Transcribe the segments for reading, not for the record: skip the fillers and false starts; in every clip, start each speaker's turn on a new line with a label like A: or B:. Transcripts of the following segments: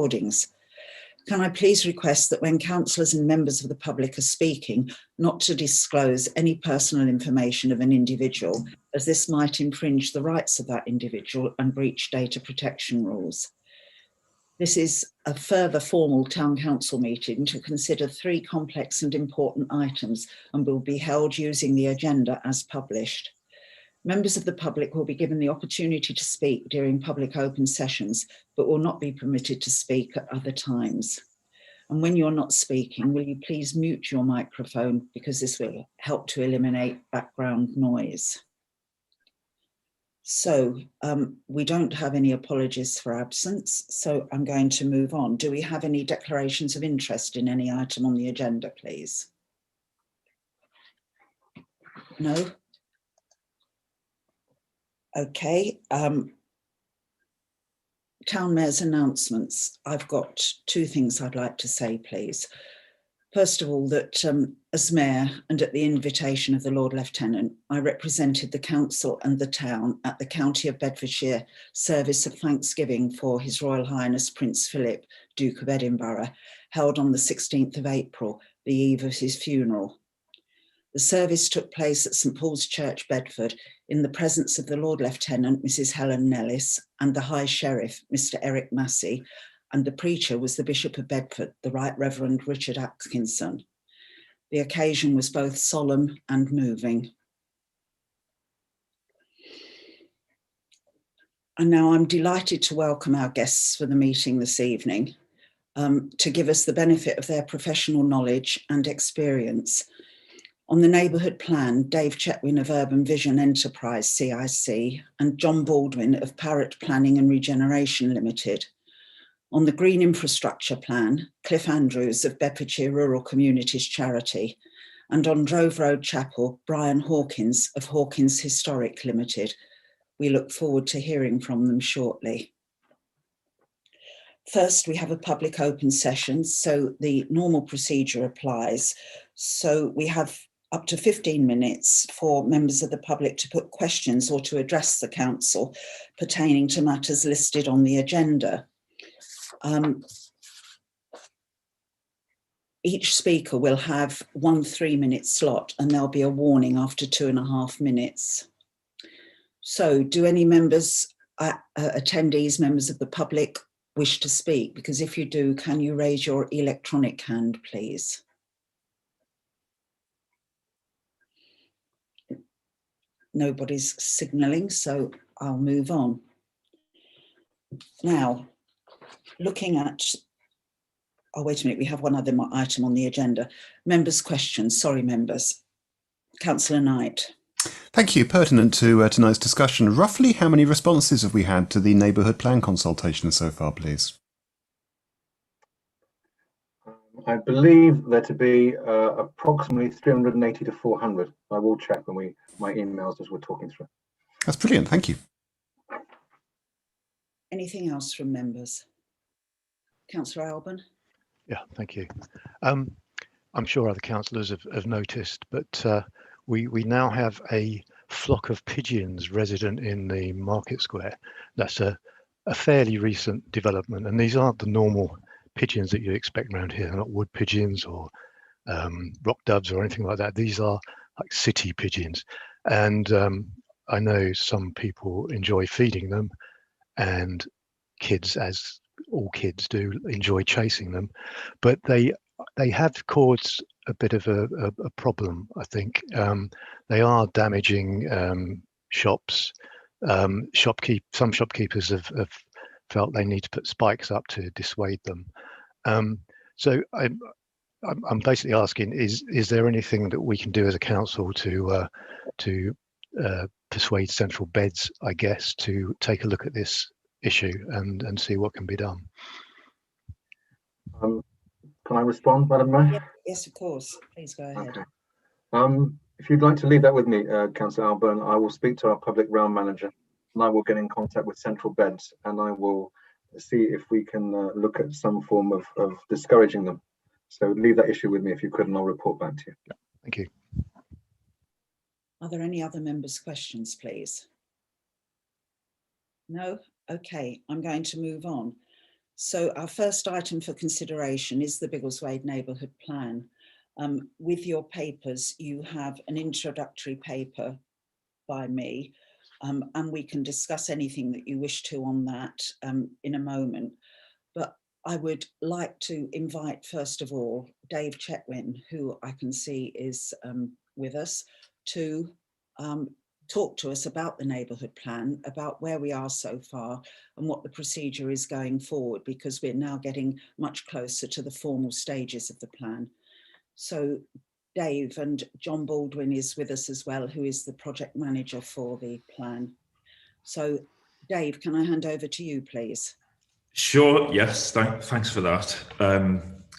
A: recordings. Can I please request that when councillors and members of the public are speaking, not to disclose any personal information of an individual, as this might infringe the rights of that individual and breach data protection rules. This is a further formal town council meeting to consider 3 complex and important items and will be held using the agenda as published. Members of the public will be given the opportunity to speak during public open sessions, but will not be permitted to speak at other times. And when you're not speaking, will you please mute your microphone, because this will help to eliminate background noise. So we don't have any apologies for absence, so I'm going to move on. Do we have any declarations of interest in any item on the agenda, please? No? Okay. Town Mayor's announcements. I've got 2 things I'd like to say, please. First of all, that as Mayor and at the invitation of the Lord Lieutenant, I represented the Council and the town at the County of Bedfordshire service of Thanksgiving for His Royal Highness Prince Philip, Duke of Edinburgh, held on the 16th of April, the eve of his funeral. The service took place at St Paul's Church, Bedford, in the presence of the Lord Lieutenant, Mrs Helen Nellis, and the High Sheriff, Mr Eric Massey, and the preacher was the Bishop of Bedford, the Right Reverend Richard Atkinson. The occasion was both solemn and moving. And now I'm delighted to welcome our guests for the meeting this evening, to give us the benefit of their professional knowledge and experience. On the neighbourhood plan, Dave Chetwin of Urban Vision Enterprise, CIC, and John Baldwin of Parrot Planning and Regeneration Limited. On the green infrastructure plan, Cliff Andrews of Bedfordshire Rural Communities Charity. And on Drove Road Chapel, Brian Hawkins of Hawkins Historic Limited. We look forward to hearing from them shortly. First, we have a public open session, so the normal procedure applies. So we have up to 15 minutes for members of the public to put questions or to address the council pertaining to matters listed on the agenda. Each speaker will have 1 3-minute slot, and there'll be a warning after 2.5 minutes. So do any members, attendees, members of the public wish to speak? Because if you do, can you raise your electronic hand, please? Nobody's signalling, so I'll move on. Now, looking at, oh, wait a minute, we have one other item on the agenda. Members' questions, sorry, members. Councillor Knight.
B: Thank you. Pertinent to tonight's discussion. Roughly how many responses have we had to the neighbourhood plan consultation so far, please?
C: I believe there to be approximately 380 to 400. I will check when my emails as we're talking through.
B: That's brilliant. Thank you.
A: Anything else from members? Councillor Alban.
D: Yeah, thank you. I'm sure other councillors have noticed, but we now have a flock of pigeons resident in the market square. That's a fairly recent development, and these aren't the normal pigeons that you expect around here. They're not wood pigeons or rock doves or anything like that. These are like city pigeons, and I know some people enjoy feeding them, and kids, as all kids do, enjoy chasing them, but they have caused a bit of a problem, I think. They are damaging shops. Some shopkeepers have felt they need to put spikes up to dissuade them. So I'm basically asking, is there anything that we can do as a council to persuade Central Beds, I guess, to take a look at this issue and see what can be done?
C: Can I respond, Madam Mayor?
A: Yes, of course. Please go ahead.
C: Okay. If you'd like to leave that with me, Councillor Alban, I will speak to our public realm manager, and I will get in contact with Central Beds, and I will see if we can look at some form of discouraging them. So leave that issue with me if you could, and I'll report back to you.
D: Yeah, thank you.
A: Are there any other members' questions, please? No? Okay, I'm going to move on. So our first item for consideration is the Biggleswade Neighbourhood Plan. With your papers, you have an introductory paper by me, and we can discuss anything that you wish to on that in a moment. But I would like to invite, first of all, Dave Chetwin, who I can see is with us, to talk to us about the neighbourhood plan, about where we are so far and what the procedure is going forward, because we're now getting much closer to the formal stages of the plan. So Dave, and John Baldwin is with us as well, who is the project manager for the plan. So Dave, can I hand over to you, please?
E: Sure, yes, thanks for that.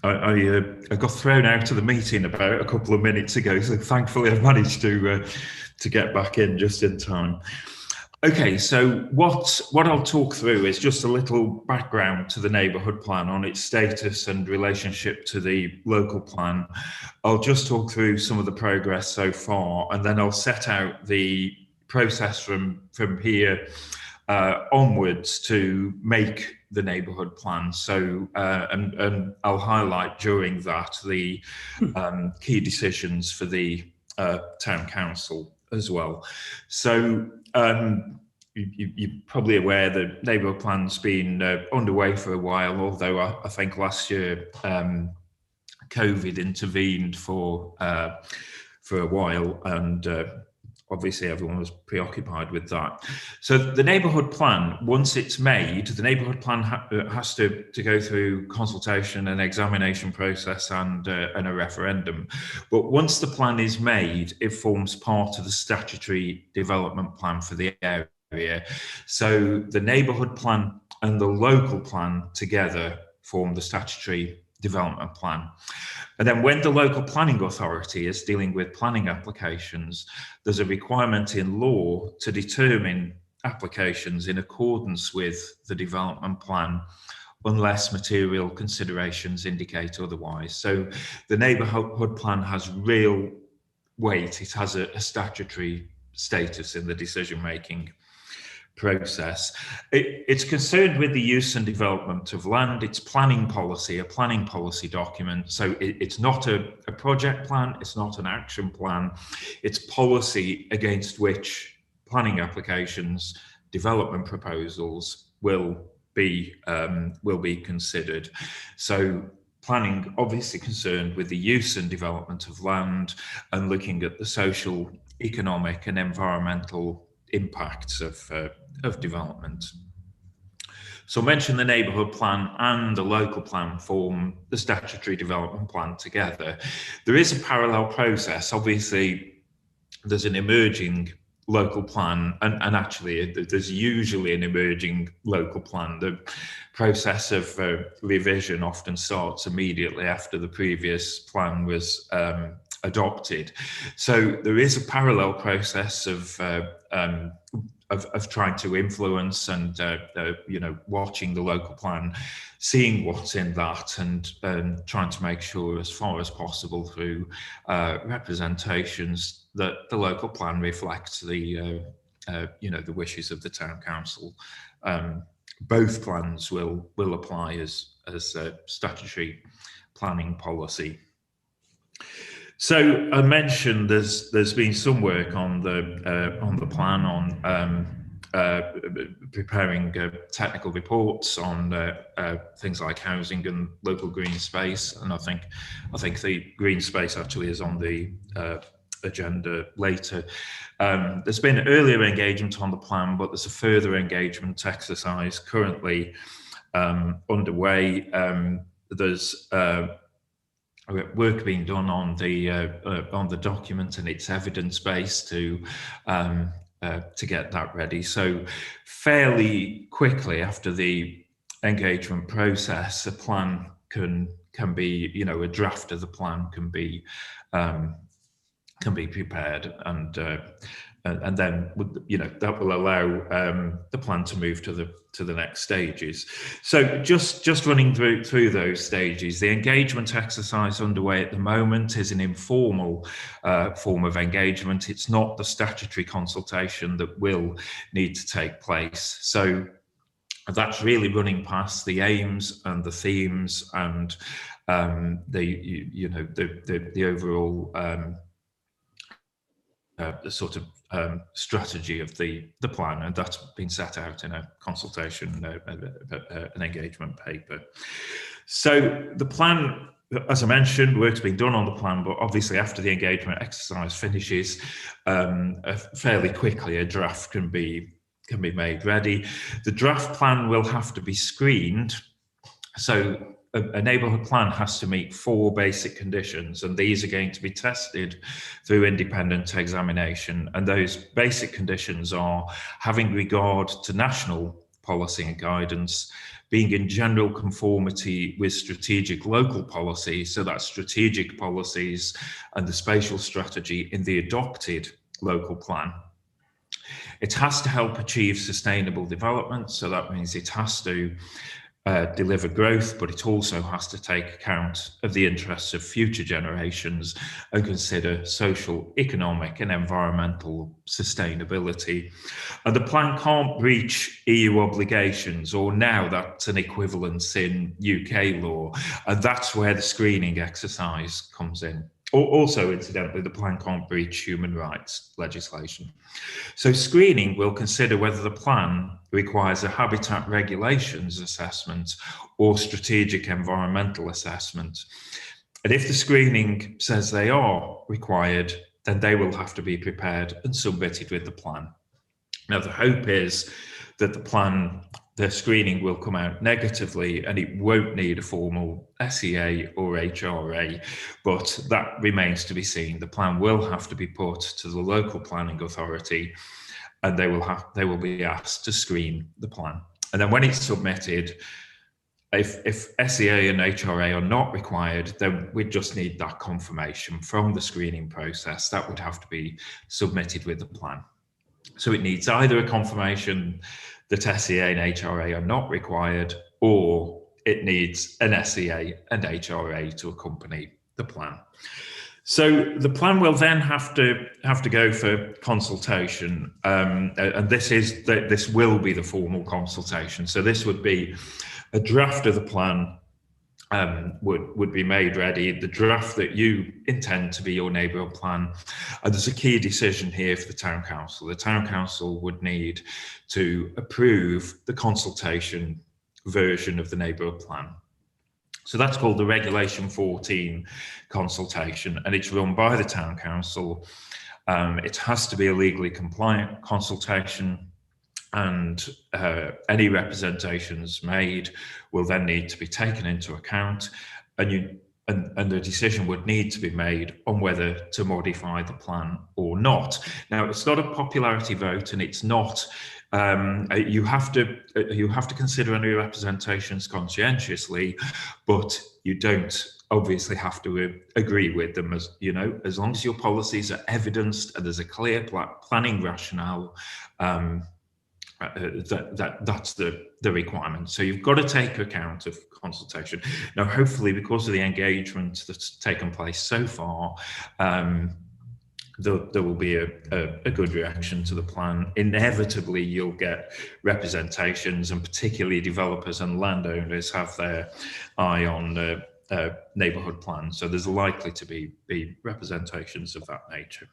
E: I got thrown out of the meeting about a couple of minutes ago, so thankfully I've managed to get back in just in time. Okay, so what I'll talk through is just a little background to the neighbourhood plan on its status and relationship to the local plan. I'll just talk through some of the progress so far, and then I'll set out the process from here onwards to make the neighbourhood plan. So, and I'll highlight during that the key decisions for the town council as well. So, you're probably aware that neighbourhood plan's been underway for a while, although I think last year COVID intervened for a while, and obviously everyone was preoccupied with that. So the neighbourhood plan, once it's made, the neighbourhood plan has to go through consultation and examination process and a referendum. But once the plan is made, it forms part of the statutory development plan for the area. So the neighbourhood plan and the local plan together form the statutory development plan. And then when the local planning authority is dealing with planning applications, there's a requirement in law to determine applications in accordance with the development plan, unless material considerations indicate otherwise. So the neighbourhood plan has real weight. It has a statutory status in the decision-making process. It's concerned with the use and development of land. It's planning policy, a planning policy document. So it's not a project plan, it's not an action plan, it's policy against which planning applications, development proposals will be considered. So planning obviously concerned with the use and development of land and looking at the social, economic and environmental impacts of development. So I mentioned the neighbourhood plan and the local plan form the statutory development plan together. There is a parallel process. Obviously, there's an emerging local plan, and actually there's usually an emerging local plan. The process of revision often starts immediately after the previous plan was adopted. So there is a parallel process of trying to influence and watching the local plan, seeing what's in that, and trying to make sure, as far as possible, through representations, that the local plan reflects the wishes of the town council. Both plans will apply as statutory planning policy. So I mentioned there's been some work on the plan on preparing technical reports on things like housing and local green space, and I think the green space actually is on the agenda later. There's been earlier engagement on the plan, but there's a further engagement exercise currently underway. There's work being done on the document and its evidence base to get that ready. So fairly quickly after the engagement process, a plan can be, a draft of the plan can be prepared, and then that will allow the plan to move to the next stages. So just running through those stages, the engagement exercise underway at the moment is an informal form of engagement. It's not the statutory consultation that will need to take place. So And that's really running past the aims and the themes and the overall the sort of strategy of the plan, and that's been set out in a consultation, an engagement paper. So the plan, as I mentioned, work's been done on the plan, but obviously after the engagement exercise finishes, fairly quickly a draft can be made ready. The draft plan will have to be screened. So a neighbourhood plan has to meet 4 basic conditions, and these are going to be tested through independent examination. And those basic conditions are having regard to national policy and guidance, being in general conformity with strategic local policy, so that's strategic policies and the spatial strategy in the adopted local plan. It has to help achieve sustainable development, so that means it has to deliver growth, but it also has to take account of the interests of future generations and consider social, economic and environmental sustainability. And the plan can't breach EU obligations, or now that's an equivalence in UK law, and that's where the screening exercise comes in. Also, incidentally, the plan can't breach human rights legislation. So screening will consider whether the plan requires a habitat regulations assessment or strategic environmental assessment. And if the screening says they are required, then they will have to be prepared and submitted with the plan. Now, the hope is that the screening will come out negatively and it won't need a formal SEA or HRA, but that remains to be seen. The plan will have to be put to the local planning authority, and they will be asked to screen the plan. And then when it's submitted, if SEA and HRA are not required, then we just need that confirmation from the screening process. That would have to be submitted with the plan. So it needs either a confirmation that SEA and HRA are not required, or it needs an SEA and HRA to accompany the plan. So the plan will then have to go for consultation, and this will be the formal consultation. So this would be a draft of the plan would be made ready, the draft that you intend to be your neighbourhood plan. And there's a key decision here for the Town Council. The Town Council would need to approve the consultation version of the neighbourhood plan. So that's called the Regulation 14 consultation, and it's run by the Town Council. It has to be a legally compliant consultation, and any representations made will then need to be taken into account, and the decision would need to be made on whether to modify the plan or not. Now, it's not a popularity vote, and it's not. You have to consider any representations conscientiously, but you don't obviously have to agree with them. As you know, as long as your policies are evidenced and there's a clear planning rationale. That's the requirement. So you've got to take account of consultation. Now, hopefully, because of the engagement that's taken place so far, there will be a good reaction to the plan. Inevitably, you'll get representations, and particularly developers and landowners have their eye on neighbourhood plans. So there's likely to be representations of that nature.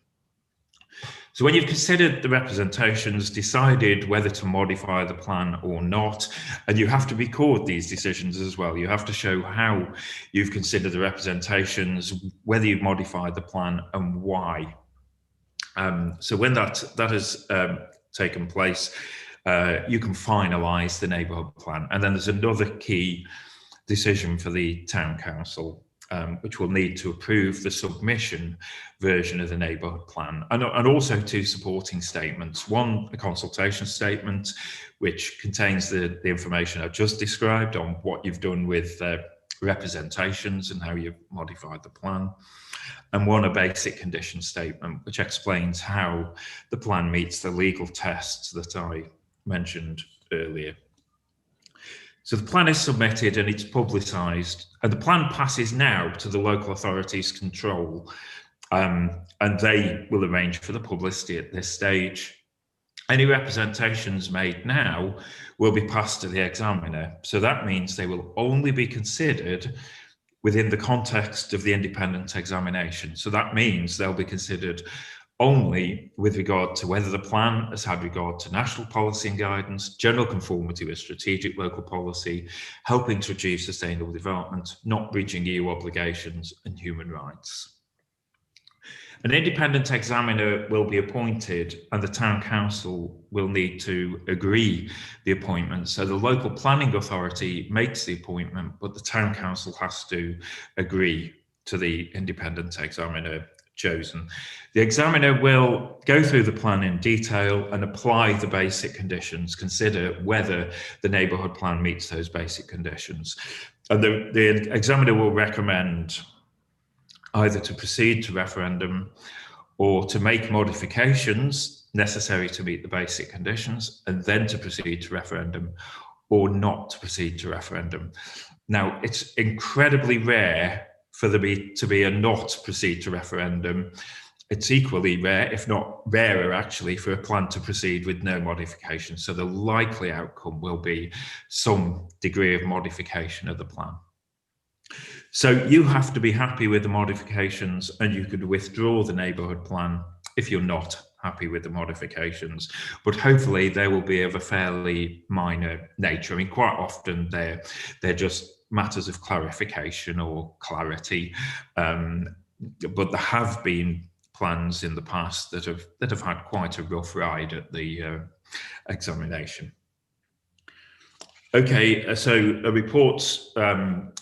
E: So when you've considered the representations, decided whether to modify the plan or not, and you have to record these decisions as well. You have to show how you've considered the representations, whether you've modified the plan and why. So when that has taken place, you can finalise the neighbourhood plan. And then there's another key decision for the Town Council, which will need to approve the submission version of the neighbourhood plan, and also 2 supporting statements. One, a consultation statement, which contains the information I've just described on what you've done with representations and how you've modified the plan. And one, a basic condition statement, which explains how the plan meets the legal tests that I mentioned earlier. So the plan is submitted and it's publicised, and the plan passes now to the local authorities' control, and they will arrange for the publicity at this stage. Any representations made now will be passed to the examiner. So that means they will only be considered within the context of the independent examination. So that means they'll be considered only with regard to whether the plan has had regard to national policy and guidance, general conformity with strategic local policy, helping to achieve sustainable development, not breaching EU obligations and human rights. An independent examiner will be appointed and the town council will need to agree the appointment. So the local planning authority makes the appointment, but the town council has to agree to the independent examiner chosen. The examiner will go through the plan in detail and apply the basic conditions, consider whether the neighbourhood plan meets those basic conditions. And the examiner will recommend either to proceed to referendum or to make modifications necessary to meet the basic conditions and then to proceed to referendum, or not to proceed to referendum. Now, it's incredibly rare for there to be a not proceed to referendum. It's equally rare, if not rarer actually, for a plan to proceed with no modification. So the likely outcome will be some degree of modification of the plan. So you have to be happy with the modifications, and you could withdraw the neighbourhood plan if you're not happy with the modifications. But hopefully they will be of a fairly minor nature. I mean, quite often they're just matters of clarification or clarity. But there have been plans in the past that have had quite a rough ride at the examination. Okay, so a report's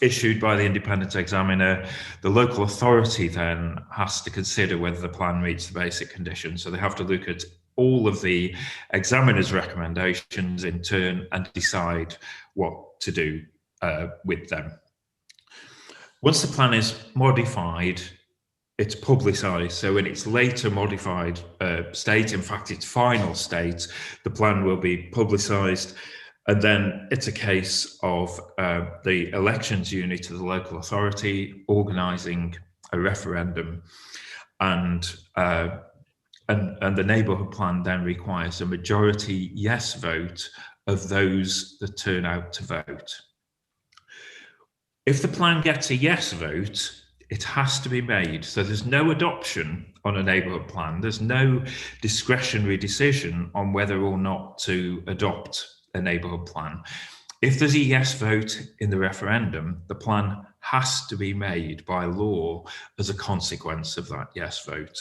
E: issued by the independent examiner. The local authority then has to consider whether the plan meets the basic conditions. So they have to look at all of the examiner's recommendations in turn and decide what to do with them. Once the plan is modified, it's publicised. So in its later modified state, in fact, its final state, the plan will be publicised. And then it's a case of the elections unit of the local authority organising a referendum, and the neighbourhood plan then requires a majority yes vote of those that turn out to vote. If the plan gets a yes vote, it has to be made. So there's no adoption on a neighbourhood plan. There's no discretionary decision on whether or not to adopt a neighbourhood plan. If there's a yes vote in the referendum, the plan has to be made by law as a consequence of that yes vote.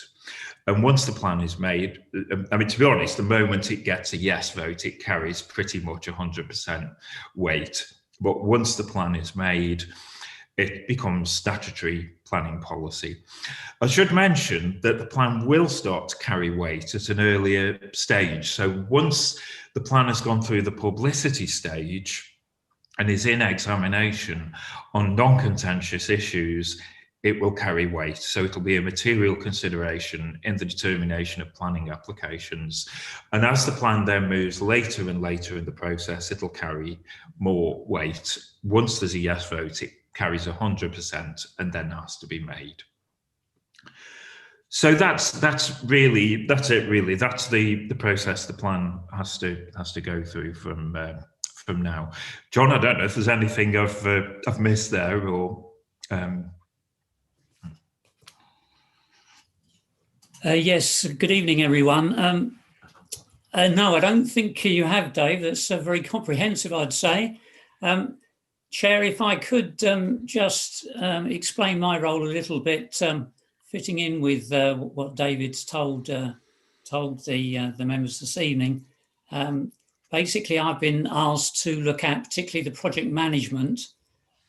E: And once the plan is made, I mean, to be honest, the moment it gets a yes vote, it carries pretty much 100% weight. But once the plan is made, it becomes statutory planning policy. I should mention that the plan will start to carry weight at an earlier stage. So once the plan has gone through the publicity stage and is in examination on non-contentious issues, it will carry weight. So it'll be a material consideration in the determination of planning applications. And as the plan then moves later and later in the process, it'll carry more weight. Once there's a yes vote, it carries 100% and then has to be made. So that's it really. That's the process the plan has to go through from now. John, I don't know if there's anything I've missed there, or
F: Yes, good evening, everyone. No, I don't think you have, Dave. That's very comprehensive, I'd say. Chair, if I could just explain my role a little bit, fitting in with what David's told the members this evening. Basically, I've been asked to look at particularly the project management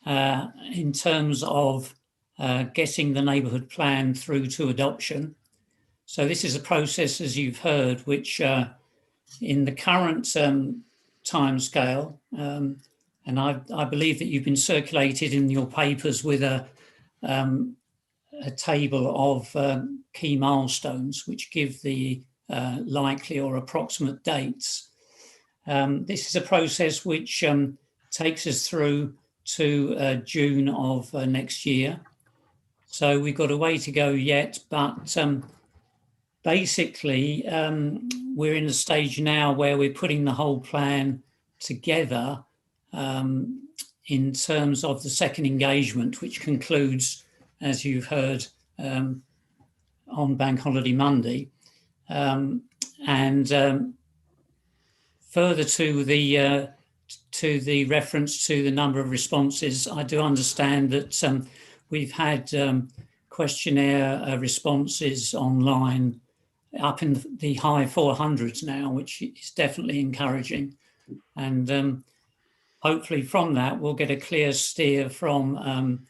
F: in terms of getting the neighbourhood plan through to adoption. So this is a process, as you've heard, which in the current timescale, and I believe that you've been circulated in your papers with a table of key milestones which give the likely or approximate dates. This is a process which takes us through to June of next year. So we've got a way to go yet, but basically, we're in a stage now where we're putting the whole plan together in terms of the second engagement, which concludes, as you've heard, on Bank Holiday Monday. Further to the reference to the number of responses, I do understand that we've had questionnaire responses online up in the high 400s now, which is definitely encouraging. And hopefully from that, we'll get a clear steer from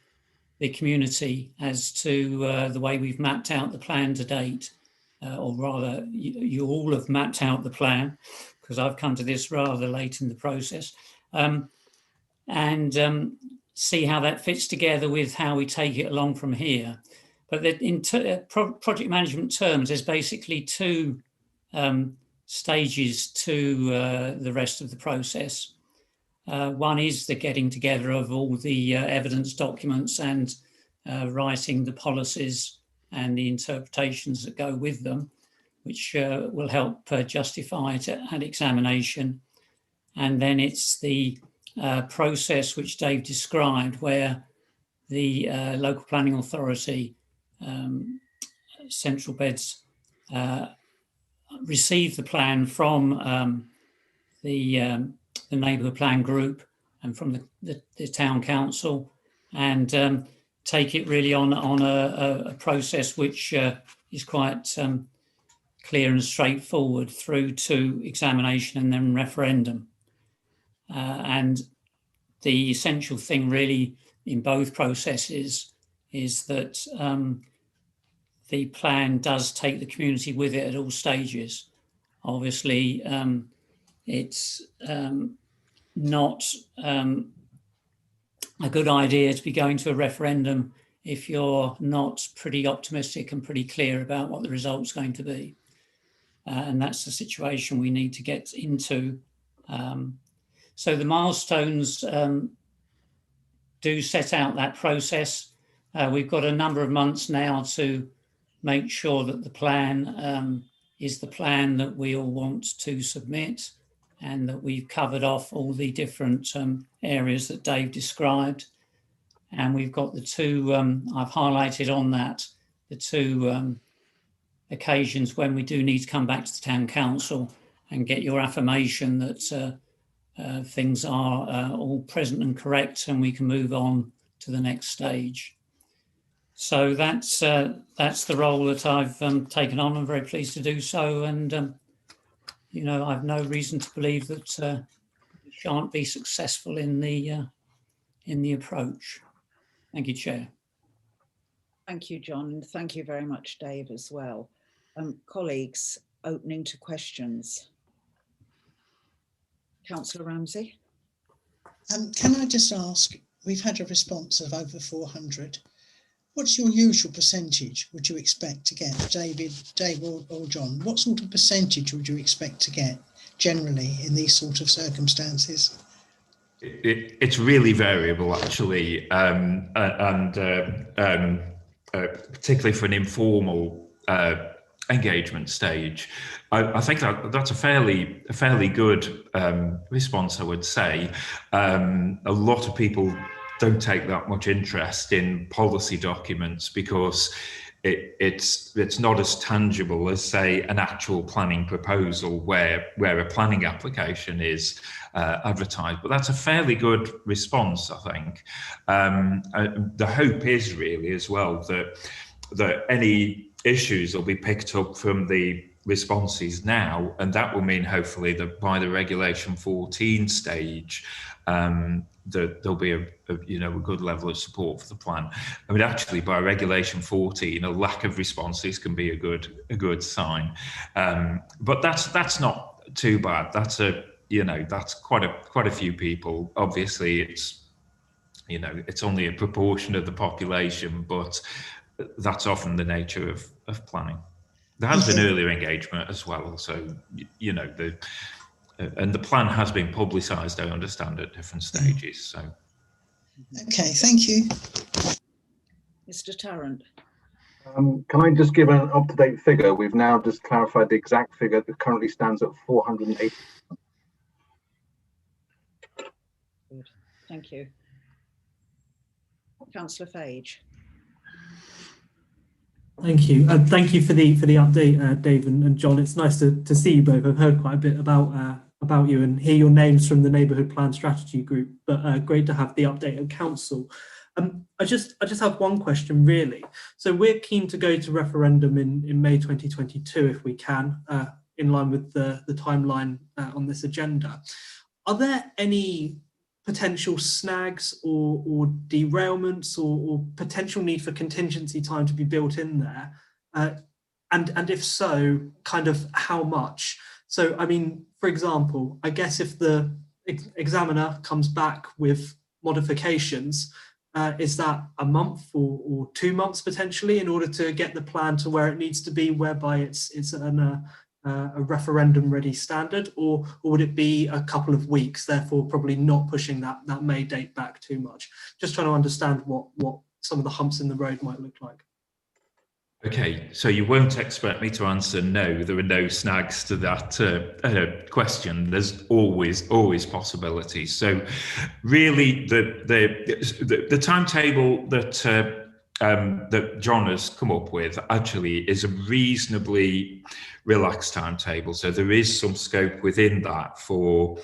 F: the community as to the way we've mapped out the plan to date, or rather, you all have mapped out the plan, because I've come to this rather late in the process, and see how that fits together with how we take it along from here. But in project management terms, there's basically two stages to the rest of the process. One is the getting together of all the evidence documents and writing the policies and the interpretations that go with them, which will help justify it at examination. And then it's the process which Dave described, where the local planning authority, Central Beds, receive the plan from the neighbourhood plan group and from the town council, and take it really on a process which is quite clear and straightforward through to examination and then referendum. And the essential thing really in both processes is that the plan does take the community with it at all stages. Obviously, it's not a good idea to be going to a referendum if you're not pretty optimistic and pretty clear about what the result's going to be. And that's the situation we need to get into. So the milestones do set out that process. We've got a number of months now to make sure that the plan is the plan that we all want to submit, and that we've covered off all the different areas that Dave described. And we've got the two, I've highlighted on that, the two occasions when we do need to come back to the town council and get your affirmation that things are all present and correct, and we can move on to the next stage. So that's the role that I've taken on. I'm very pleased to do so, and you know, I've no reason to believe that we shan't be successful in the approach. Thank you, Chair.
A: Thank you, John, and thank you very much, Dave, as well. Colleagues, opening to questions. Councillor Ramsey.
G: Can I just ask, we've had a response of over 400. What's your usual percentage would you expect to get, Dave or John? What sort of percentage would you expect to get generally in these sort of circumstances?
E: It's really variable, actually, particularly for an informal engagement stage. I think that's a fairly good response, I would say. A lot of people don't take that much interest in policy documents because it's not as tangible as, say, an actual planning proposal where a planning application is advertised. But that's a fairly good response, I think. The hope is really as well that any issues will be picked up from the responses now, and that will mean hopefully that by the Regulation 14 stage, that there'll be a good level of support for the plan. I mean, actually, by Regulation 14, a lack of responses can be a good sign. But that's not too bad. That's quite a few people. Obviously, it's only a proportion of the population, but that's often the nature of planning. There has been earlier engagement as well, so and the plan has been publicised, I understand, at different stages. So,
G: okay, thank you,
A: Mr. Tarrant.
C: Can I just give an up-to-date figure? We've now just clarified the exact figure that currently stands at 480.
A: Good. Thank you. Councillor Fage.
H: Thank you. Thank you for the update, Dave and John. It's nice to see you both. I've heard quite a bit about you and hear your names from the Neighbourhood Plan Strategy Group, but great to have the update at Council. I just have one question really. So we're keen to go to referendum in May 2022 if we can, in line with the timeline on this agenda. Are there any potential snags or derailments or potential need for contingency time to be built in there? And if so, kind of how much? So, I mean, for example, I guess if the examiner comes back with modifications, is that a month or 2 months potentially in order to get the plan to where it needs to be, whereby it's a referendum ready standard, or would it be a couple of weeks, therefore probably not pushing that May date back too much? Just trying to understand what some of the humps in the road might look like.
E: Okay, so you won't expect me to answer no, there are no snags to that question. There's always possibilities. So really the timetable that John has come up with actually is a reasonably relaxed timetable. So there is some scope within that for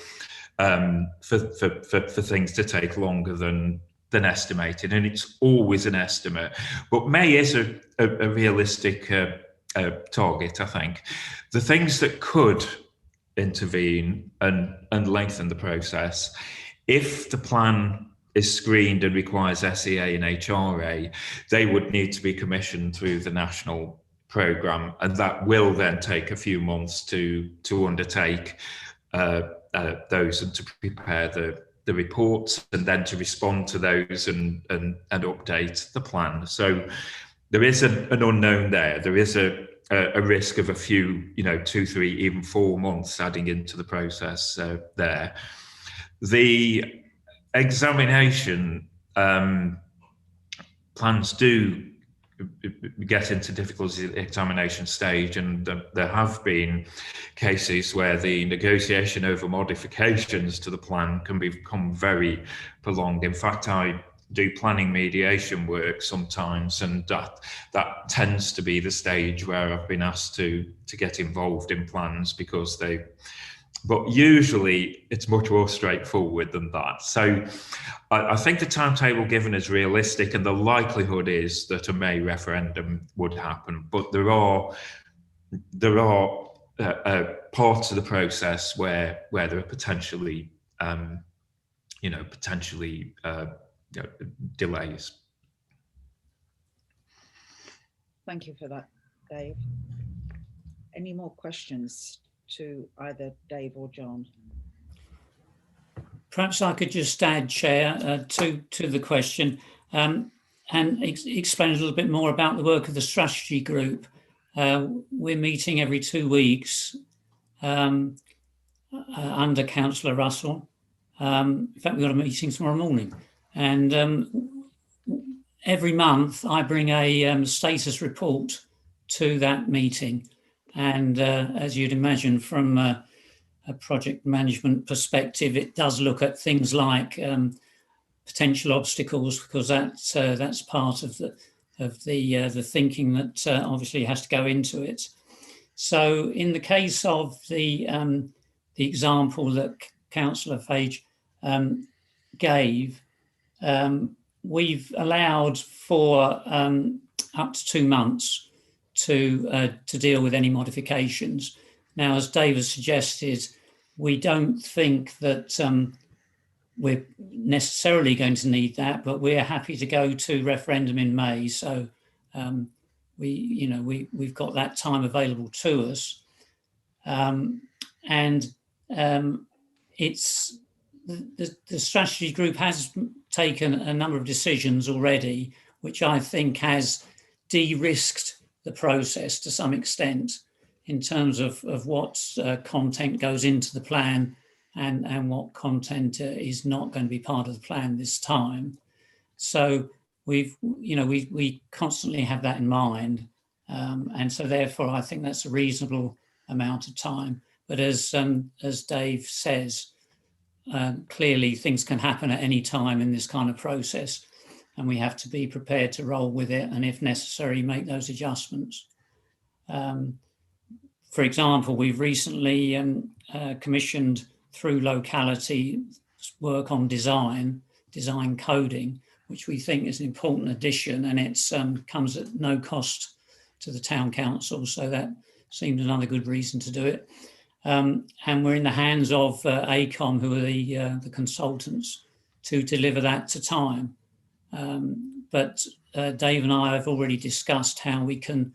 E: things to take longer than estimated, and it's always an estimate. But May is a realistic target, I think. The things that could intervene and lengthen the process, if the plan is screened and requires SEA and HRA, they would need to be commissioned through the national programme, and that will then take a few months to undertake those and to prepare the reports and then to respond to those and update the plan. So there is an unknown there. There is a risk of a few, 2, 3, even 4 months adding into the process there. The examination plans do get into difficulties at the examination stage, and there have been cases where the negotiation over modifications to the plan can become very prolonged. In fact, I do planning mediation work sometimes, and that tends to be the stage where I've been asked to get involved in plans, because but usually it's much more straightforward than that. So I think the timetable given is realistic, and the likelihood is that a May referendum would happen. But there are parts of the process where there are potentially delays.
A: Thank you for that, Dave. Any more questions to either Dave or John?
F: Perhaps I could just add, Chair, to the question and explain a little bit more about the work of the strategy group. We're meeting every 2 weeks under Councillor Russell. In fact, we've got a meeting tomorrow morning. And every month I bring a status report to that meeting. And as you'd imagine, from a project management perspective, it does look at things like potential obstacles, because that's part of the thinking that obviously has to go into it. So, in the case of the example that Councillor Fage gave, we've allowed for up to 2 months to deal with any modifications. Now, as Dave has suggested, we don't think that we're necessarily going to need that, but we're happy to go to referendum in May. So we've got that time available to us, it's the strategy group has taken a number of decisions already, which I think has de-risked the process to some extent in terms of what content goes into the plan and what content is not going to be part of the plan this time. So we constantly have that in mind, and so therefore I think that's a reasonable amount of time. But as Dave says, clearly things can happen at any time in this kind of process, and we have to be prepared to roll with it, and if necessary, make those adjustments. For example, we've recently commissioned through locality work on design coding, which we think is an important addition, and it comes at no cost to the town council, so that seemed another good reason to do it. And we're in the hands of ACOM, who are the consultants, to deliver that to time. But Dave and I have already discussed how we can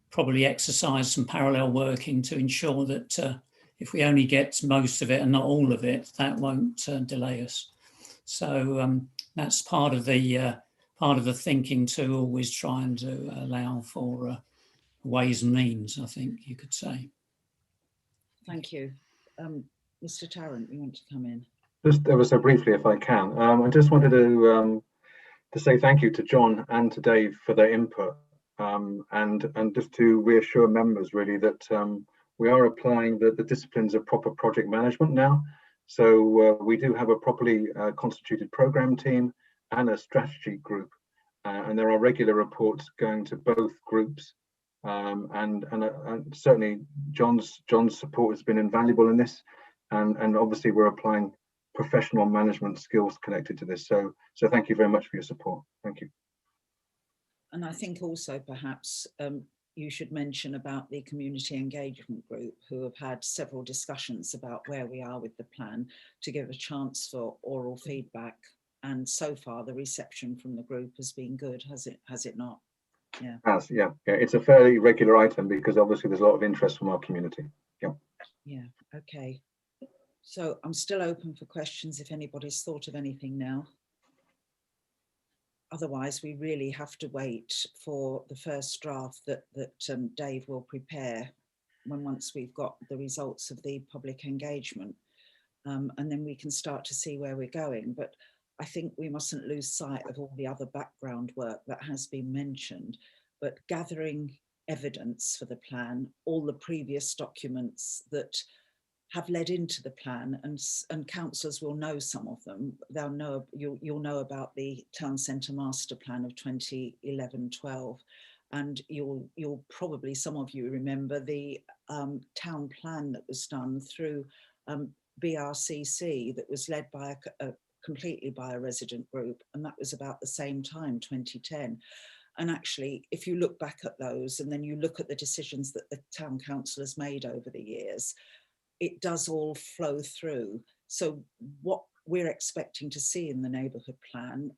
F: probably exercise some parallel working to ensure that if we only get most of it and not all of it, that won't delay us. So that's part of the thinking, to always try and to allow for ways and means, I think you could say.
A: Thank you. Mr. Tarrant, you want to come in?
C: Just ever so briefly, if I can. I just wanted to say thank you to John and to Dave for their input, and just to reassure members really that we are applying the disciplines of proper project management now. So we do have a properly constituted program team and a strategy group, and there are regular reports going to both groups. And certainly John's support has been invaluable in this, and obviously we're applying professional management skills connected to this. So thank you very much for your support. Thank you.
A: And I think also perhaps you should mention about the community engagement group, who have had several discussions about where we are with the plan, to give a chance for oral feedback. And so far the reception from the group has been good, has it not? Yeah.
C: Yeah. It's a fairly regular item because obviously there's a lot of interest from our community.
A: Yeah. Okay. So I'm still open for questions if anybody's thought of anything now. Otherwise, we really have to wait for the first draft that Dave will prepare once we've got the results of the public engagement, and then we can start to see where we're going. But I think we mustn't lose sight of all the other background work that has been mentioned, but gathering evidence for the plan, all the previous documents that have led into the plan, and councillors will know some of them. They'll know, you'll know about the town centre master plan of 2011-12, and you'll probably, some of you remember the town plan that was done through BRCC, that was led by completely by a resident group, and that was about the same time, 2010. And actually, if you look back at those and then you look at the decisions that the town council has made over the years, it does all flow through. So what we're expecting to see in the neighbourhood plan,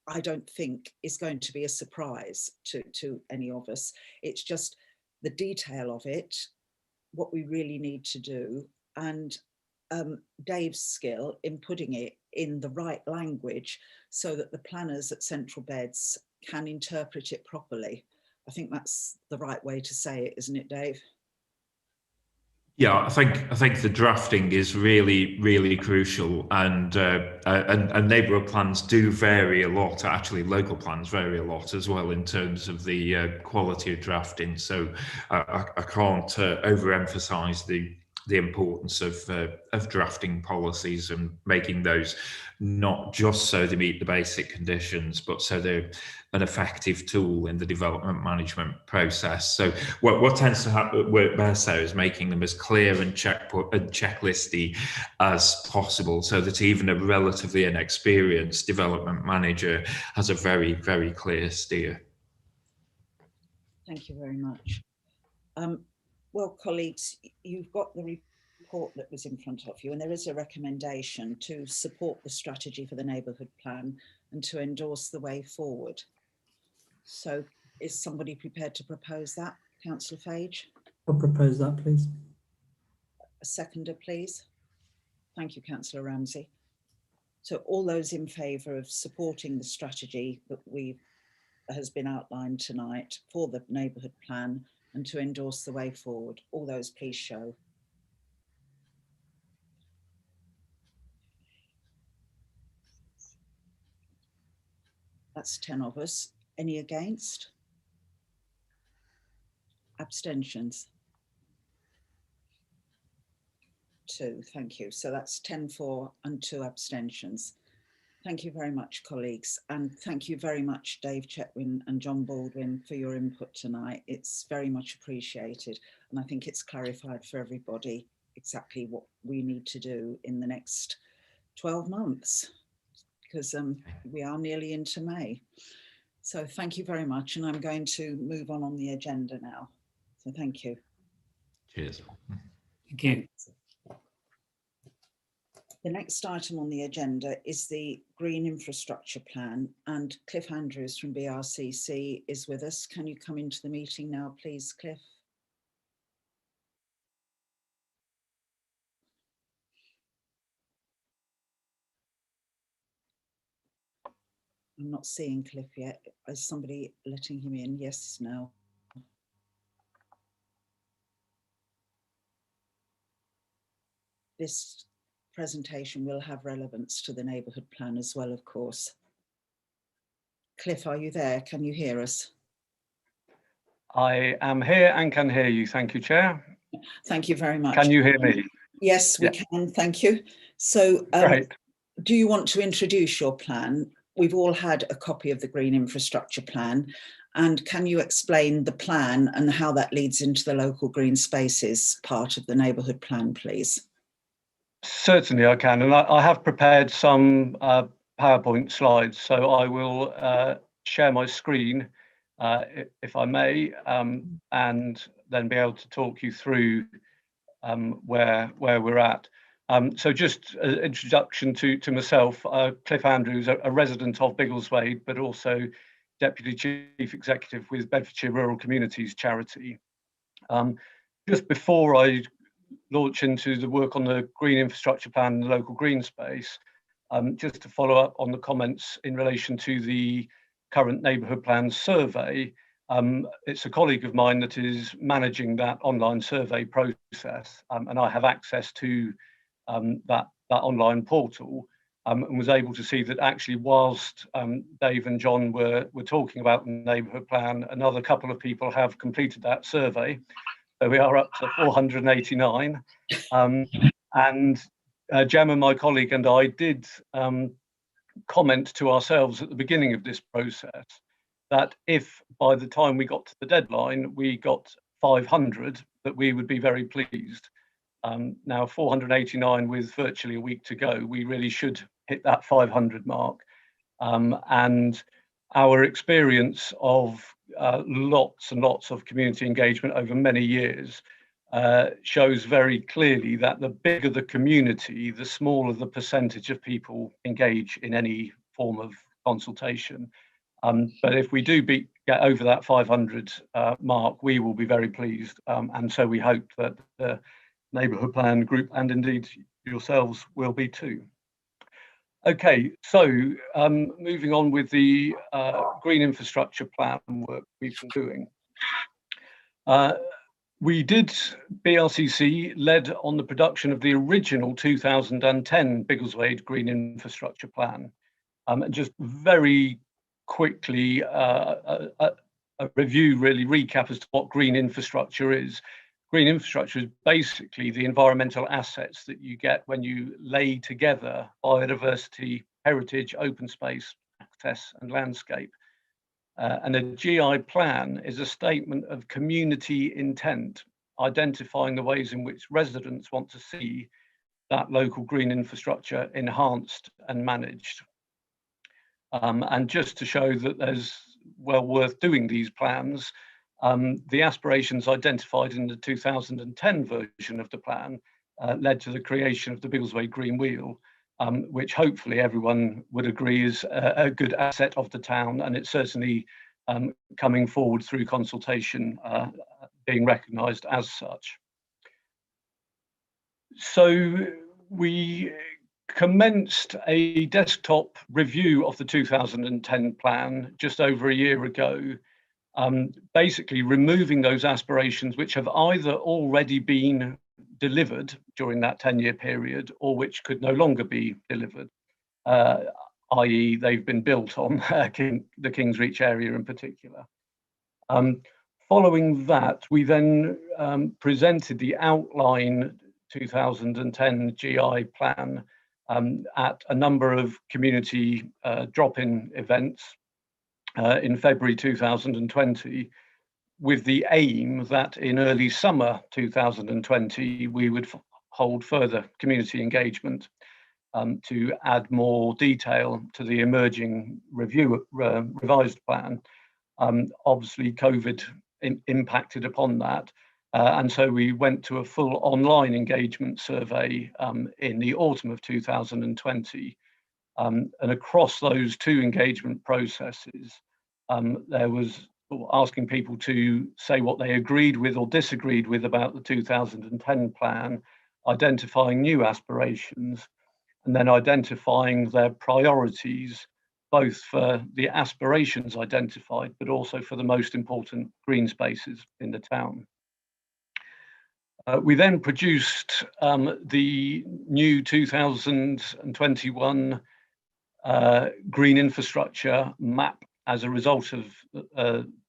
A: I don't think is going to be a surprise to any of us. It's just the detail of it, what we really need to do, and Dave's skill in putting it in the right language so that the planners at Central Beds can interpret it properly. I think that's the right way to say it, isn't it, Dave?
E: Yeah, I think the drafting is really crucial, and neighbourhood plans do vary a lot. Actually, local plans vary a lot as well in terms of the quality of drafting. So I can't overemphasise the importance of drafting policies and making those not just so they meet the basic conditions, but so they're an effective tool in the development management process. So what tends to work best there is making them as clear and checklisty as possible, so that even a relatively inexperienced development manager has a very clear steer.
A: Thank you very much. Well, colleagues, you've got the report that was in front of you, and there is a recommendation to support the strategy for the neighbourhood plan and to endorse the way forward. So is somebody prepared to propose that? Councillor Fage?
H: I'll propose that, please.
A: A seconder, please. Thank you, Councillor Ramsey. So all those in favour of supporting the strategy that has been outlined tonight for the neighbourhood plan and to endorse the way forward, all those please show. That's 10 of us. Any against? Abstentions? 2, thank you. So that's 10 for and 2 abstentions. Thank you very much, colleagues. And thank you very much, Dave Chetwin and John Baldwin, for your input tonight. It's very much appreciated. And I think it's clarified for everybody exactly what we need to do in the next 12 months, because we are nearly into May. So thank you very much. And I'm going to move on the agenda now. So thank you.
E: Cheers.
F: Thank you.
A: The next item on the agenda is the Green Infrastructure Plan, and Cliff Andrews from BRCC is with us. Can you come into the meeting now, please, Cliff? I'm not seeing Cliff yet. Is somebody letting him in? Yes, no. This presentation will have relevance to the neighbourhood plan as well, of course. Cliff, are you there? Can you hear us?
I: I am here and can hear you. Thank you, Chair.
A: Thank you very much.
I: Can you hear me?
A: Yes, we can. Thank you. So
I: Great.
A: Do you want to introduce your plan? We've all had a copy of the Green Infrastructure Plan. And can you explain the plan and how that leads into the local green spaces part of the neighbourhood plan, please?
I: Certainly I can. And I have prepared some PowerPoint slides, so I will share my screen, if I may, and then be able to talk you through where we're at. So just an introduction to myself, Cliff Andrews, a resident of Biggleswade, but also Deputy Chief Executive with Bedfordshire Rural Communities Charity. Just before I launch into the work on the Green Infrastructure Plan and the local green space, just to follow up on the comments in relation to the current neighbourhood plan survey, it's a colleague of mine that is managing that online survey process, and I have access to that online portal, and was able to see that actually whilst Dave and John were talking about the neighbourhood plan, another couple of people have completed that survey. So we are up to 489. And Gemma, my colleague, and I did comment to ourselves at the beginning of this process that if by the time we got to the deadline, we got 500, that we would be very pleased. Now 489 with virtually a week to go, we really should hit that 500 mark. And our experience of lots and lots of community engagement over many years shows very clearly that the bigger the community, the smaller the percentage of people engage in any form of consultation. But if we do get over that 500 mark, we will be very pleased. And so we hope that the neighbourhood plan group and indeed yourselves will be too. Okay, so moving on with the Green Infrastructure Plan work we've been doing. We did, BRCC led on the production of the original 2010 Biggleswade Green Infrastructure Plan. And just very quickly, a review, really recap as to what green infrastructure is. Green infrastructure is basically the environmental assets that you get when you lay together biodiversity, heritage, open space, access and landscape. And a GI plan is a statement of community intent, identifying the ways in which residents want to see that local green infrastructure enhanced and managed. And just to show that there's well worth doing these plans, the aspirations identified in the 2010 version of the plan led to the creation of the Biggleswade Green Wheel, which hopefully everyone would agree is a good asset of the town, and it's certainly coming forward through consultation, being recognised as such. So we commenced a desktop review of the 2010 plan just over a year ago, basically removing those aspirations which have either already been delivered during that 10-year period or which could no longer be delivered. i.e. they've been built on the King's Reach area in particular. Following that, we then presented the outline 2010 GI plan at a number of community drop-in events in February 2020, with the aim that in early summer 2020, we would hold further community engagement to add more detail to the emerging revised plan. Obviously, COVID impacted upon that. And so we went to a full online engagement survey in the autumn of 2020. And across those two engagement processes, there was asking people to say what they agreed with or disagreed with about the 2010 plan, identifying new aspirations, and then identifying their priorities, both for the aspirations identified, but also for the most important green spaces in the town. We then produced the new 2021 green infrastructure map as a result of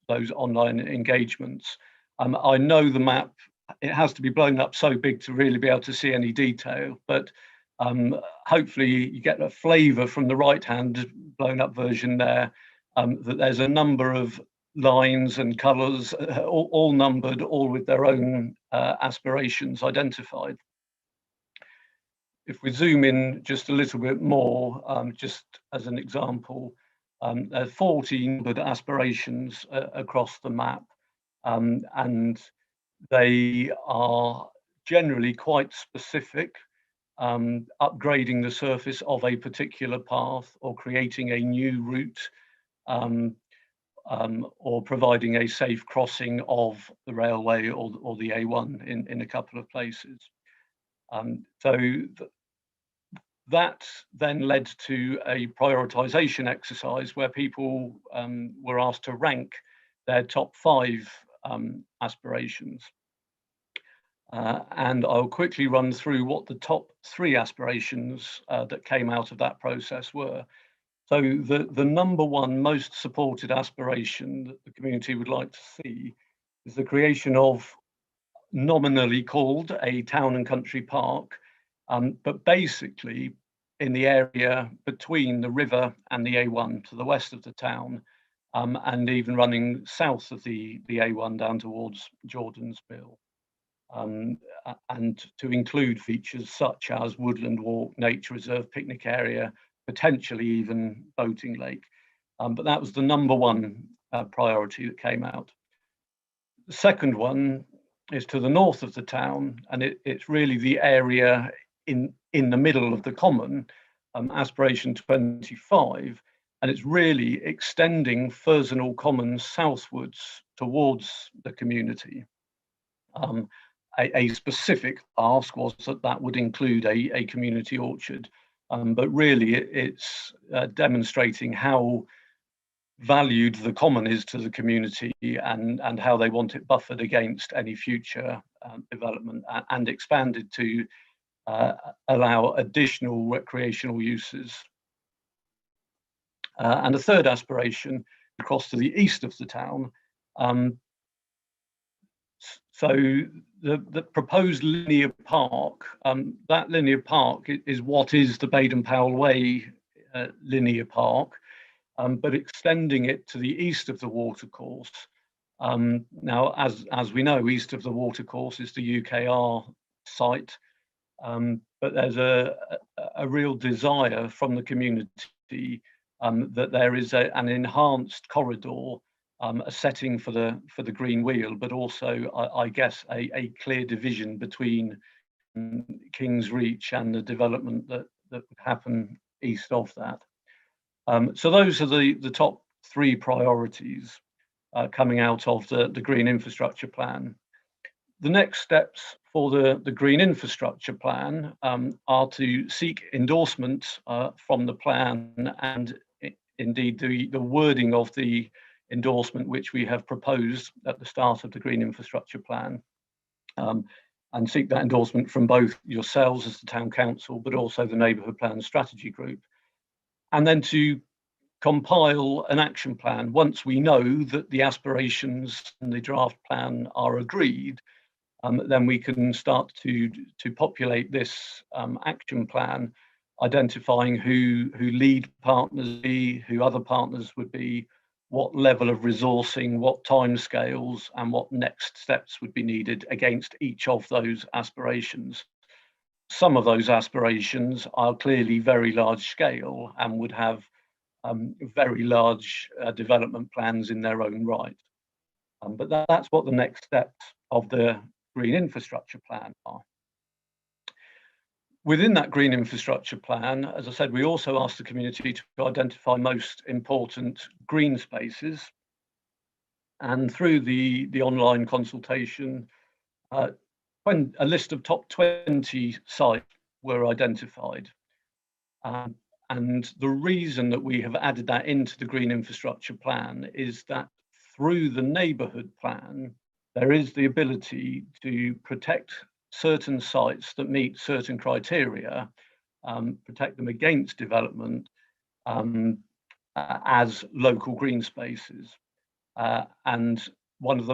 I: those online engagements. I know the map, it has to be blown up so big to really be able to see any detail, but hopefully you get a flavour from the right-hand blown up version there, that there's a number of lines and colours, all numbered, all with their own aspirations identified. If we zoom in just a little bit more, just as an example, there are 14 numbered aspirations across the map, and they are generally quite specific, upgrading the surface of a particular path or creating a new route, or providing a safe crossing of the railway or the A1 in a couple of places. That then led to a prioritisation exercise where people were asked to rank their top 5 aspirations. And I'll quickly run through what the top 3 aspirations that came out of that process were. So the number one most supported aspiration that the community would like to see is the creation of, nominally called, a town and country park, but basically in the area between the river and the A1 to the west of the town, and even running south of the A1 down towards Jordan's Mill. And to include features such as woodland walk, nature reserve, picnic area, potentially even boating lake. But that was the number one priority that came out. The second one is to the north of the town, and it's really the area in the middle of the common, aspiration 25, and it's really extending Furzenall Common southwards towards the community. A specific ask was that would include a community orchard, but really it's demonstrating how valued the common is to the community and how they want it buffered against any future development and expanded to allow additional recreational uses. And a third aspiration across to the east of the town. So the proposed linear park, that linear park is what is the Baden-Powell Way linear park, but extending it to the east of the watercourse. Now, as we know, east of the watercourse is the UKR site, but there's a real desire from the community that there is an enhanced corridor, a setting for the green wheel, but also, I guess, a clear division between King's Reach and the development that would happen east of that. So those are the top 3 priorities coming out of the green infrastructure plan. The next steps for the green infrastructure plan are to seek endorsement from the plan and indeed the wording of the endorsement which we have proposed at the start of the green infrastructure plan, and seek that endorsement from both yourselves as the town council, but also the neighbourhood plan strategy group. and then to compile an action plan. Once we know that the aspirations in the draft plan are agreed, then we can start to populate this action plan, identifying who lead partners be, who other partners would be, what level of resourcing, what timescales, and what next steps would be needed against each of those aspirations. Some of those aspirations are clearly very large scale and would have very large development plans in their own right. But that's what the next steps of the Green Infrastructure Plan are. Within that Green Infrastructure Plan, as I said, we also asked the community to identify most important green spaces. And through the online consultation, when a list of top 20 sites were identified. And the reason that we have added that into the Green Infrastructure Plan is that through the neighbourhood plan, there is the ability to protect certain sites that meet certain criteria, protect them against development as local green spaces. And one of the